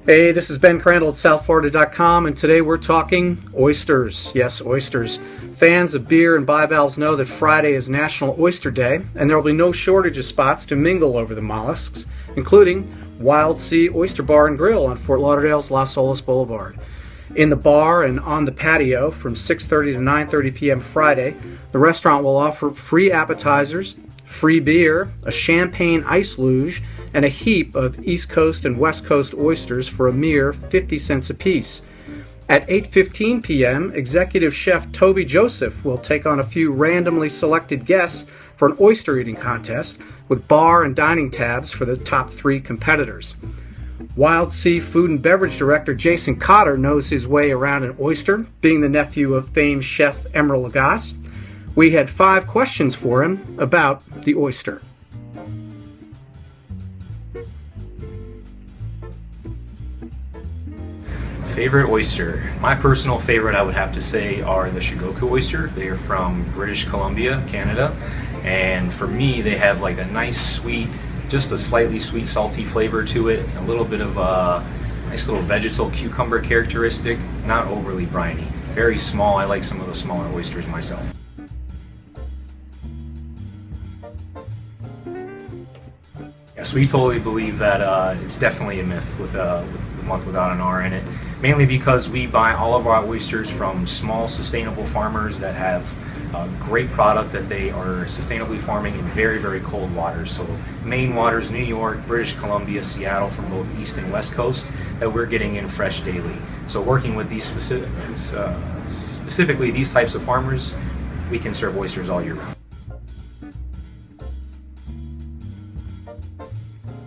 Hey, this is Ben Crandall at SouthFlorida.com, and today we're talking oysters. Yes, oysters. Fans of beer and bivalves know that Friday is National Oyster Day, and there will be no shortage of spots to mingle over the mollusks, including Wild Sea Oyster Bar and Grille on Fort Lauderdale's Olas Boulevard. In the bar and on the patio from 6:30 to 9:30 p.m. Friday, the restaurant will offer free appetizers, free beer, a champagne ice luge, and a heap of East Coast and West Coast oysters for a mere 50 cents apiece. At 8:15 p.m., executive chef Toby will take on a few randomly selected guests for an oyster eating contest with bar and dining tabs for the top 3 competitors. Wild Sea Food and Beverage Director Jason Cotter knows his way around an oyster, being the nephew of famed chef Emeril Lagasse. We had 5 questions for him about the oyster. Favorite oyster? My personal favorite, I would have to say, are the Shikoku oyster. They are from British Columbia, Canada, and for me they have like a nice sweet, just a slightly sweet salty flavor to it, a little bit of a nice little vegetal cucumber characteristic, not overly briny. Very small. I like some of the smaller oysters myself. Yes, we totally believe that it's definitely a myth with the month without an R in it, mainly because we buy all of our oysters from small sustainable farmers that have great product that they are sustainably farming in very, very cold waters. So Maine waters, New York, British Columbia, Seattle, from both East and West Coast, that we're getting in fresh daily. So working with these specifically these types of farmers, we can serve oysters all year round.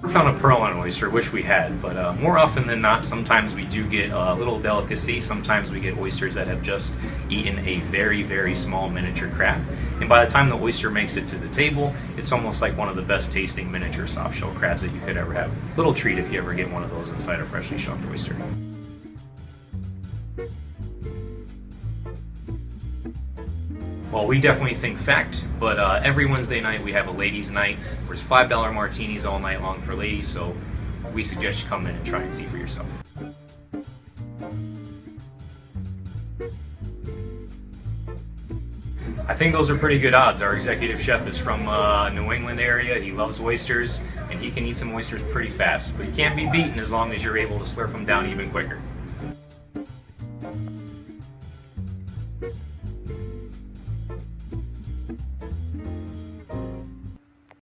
We found a pearl on an oyster, wish we had, but more often than not, sometimes we do get a little delicacy. Sometimes we get oysters that have just eaten a very, very small miniature crab. And by the time the oyster makes it to the table, it's almost like one of the best tasting miniature soft-shell crabs that you could ever have. Little treat if you ever get one of those inside a freshly shucked oyster. Well, we definitely think fact, but every Wednesday night we have a ladies' night. There's $5 martinis all night long for ladies, so we suggest you come in and try and see for yourself. I think those are pretty good odds. Our executive chef is from New England area. He loves oysters, and he can eat some oysters pretty fast, but he can't be beaten as long as you're able to slurp them down even quicker.